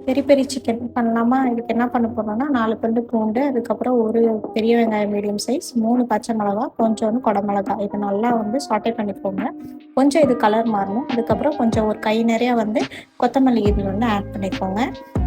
பெரி peri chicken பண்ணலாமா? இதுக்கு என்ன பண்ண போறோம்னா, 4 பல்லு பூண்டு, அதுக்கப்புறம் 1 பெரிய வெங்காயம் மீடியம் சைஸ், 3 பச்சை மிளகா, கொஞ்சோண்டு குடமிளகா. இத நல்லா வந்து சாட்டே பண்ணிக்கோங்க. கொஞ்சம் இது கலர் மாறணும். அதுக்கப்புறம் கொஞ்சம் ஒரு கை நெறைய வந்து கொத்தமல்லி இது வந்து ஆட் பண்ணிக்கோங்க.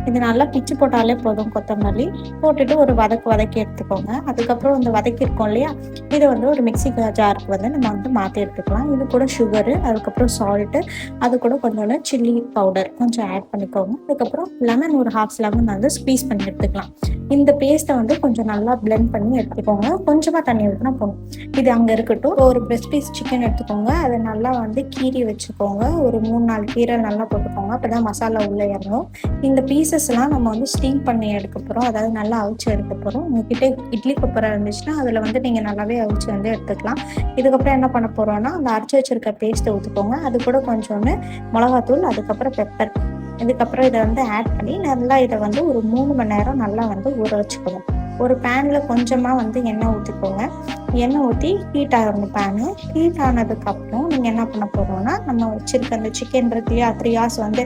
இது நல்லா பிச்சு போட்டாலே போதும் கொத்தமல்லி. போட்டுட்டு ஒரு வதக்கி எடுத்துக்கோங்க. அதுக்கப்புறம் இந்த வதக்கியிருக்கோம் இல்லையா? இத வந்து ஒரு மிக்ஸி ஜாருக்கு வந்து நம்ம வந்து மாத்தி எடுத்துக்கலாம். இது கூட சுகரு, அதுக்கப்புறம் சால்ட்டு, அது கூட கொஞ்சோண்டு சில்லி பவுடர் கொஞ்சம் ஆட் பண்ணிக்கோங்க. அதுக்கப்புறம் லெமன் ஒரு 1/2 லெமன் வந்து ஸ்க்வீஸ் பண்ணி எடுத்துக்கலாம். இந்த பேஸ்ட்டை வந்து கொஞ்சம் நல்லா பிளெண்ட் பண்ணி எடுத்துக்கோங்க. கொஞ்சமா தண்ணி ஊத்தினா போதும். இது அங்க இருக்கட்டும். ஒரு பிரஸ்ட் பீஸ் சிக்கன் எடுத்துக்கோங்க. அத நல்லா வந்து கீறி வச்சுக்கோங்க. ஒரு 3, 4 கீரல் நல்லா போட்டுக்கோங்க. அப்பதான் மசாலா உள்ள இறங்கும். இந்த பீசஸ்லாம் நம்ம வந்து ஸ்டீம் பண்ணி எடுக்க போறோம். அதாவது நல்லா அவிச்சு எடுக்க போறோம். உங்ககிட்ட இட்லி குக்கர் இருந்துச்சுன்னா, அதுல வந்து நீங்க நல்லாவே அவிச்சு வந்து எடுத்துக்கலாம். இதுக்கப்புறம் என்ன பண்ண போறோம்னா, அந்த அரைச்சு வச்சிருக்க பேஸ்ட்டை ஊத்திக்கோங்க. அது கூட கொஞ்சோண்டு மிளகாத்தூள், அதுக்கப்புறம் பெப்பர். இதுக்கப்புறம் இத வந்து ஆட் பண்ணி நல்லா இத வந்து ஒரு 3 மணி நேரம் நல்லா வந்து ஊற வச்சுக்கணும். ஒரு பேன்ல கொஞ்சமா வந்து எண்ணெய் ஊத்திக்கோங்க. எண்ணெய் ஊத்தி ஹீட் ஆகணும் பேனு. ஹீட் ஆனதுக்கப்புறம் நீங்க என்ன பண்ண போறோம்னா, நம்ம வச்சிருக்க அந்த சிக்கன் இருக்கு இல்லையா? 3 ஹார்ஸ் வந்து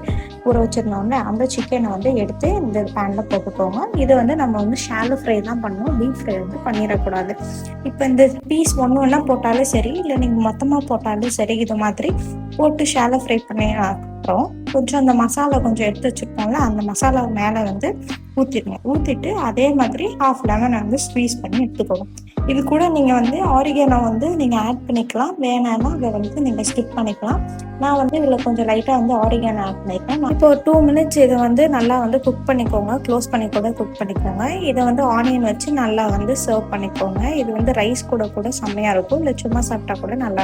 ஊற வச்சிருந்தோம்ல, அந்த சிக்கனை வந்து எடுத்து இந்த பேன்ல போட்டுக்கோங்க. இது வந்து நம்ம வந்து ஷாலோ ஃப்ரை தான் பண்ணணும். டீப் ஃப்ரை வந்து பண்ணிடக்கூடாது. இப்போ இந்த பீஸ் ஒன்று ஒன்றா போட்டாலும் சரி, இல்லை நீங்கள் மொத்தமாக போட்டாலும் சரி, இது மாதிரி போட்டு ஷாலோ ஃப்ரை பண்ணி அப்புறம் கொஞ்சம் அந்த மசாலா கொஞ்சம் எடுத்து வச்சுருப்போம்ல, அந்த மசாலா மேலே வந்து ஊற்றிடுங்க. ஊற்றிட்டு அதே மாதிரி 1/2 லெமனை வந்து ஸ்க்வீஸ் பண்ணி எடுத்துக்கோங்க. இது கூட நீங்கள் வந்து ஆரிகேனோ வந்து நீங்கள் ஆட் பண்ணிக்கலாம். வேணான்னா அதை வந்து நீங்கள் ஸ்கிப் பண்ணிக்கலாம். நான் வந்து இதில் கொஞ்சம் லைட்டாக வந்து ஆரிகேனோ ஆட் பண்ணிக்கிறேன். இப்போ ஒரு 2 மினிட்ஸ் இதை வந்து நல்லா வந்து குக் பண்ணிக்கோங்க. க்ளோஸ் பண்ணி கூட குக் பண்ணிக்கோங்க. இதை வந்து ஆனியன் வச்சு நல்லா வந்து சர்வ் பண்ணிக்கோங்க. இது வந்து ரைஸ் கூட கூட செம்மையாக இருக்கும். இல்லை சும்மா சாப்பிட்டா கூட நல்லா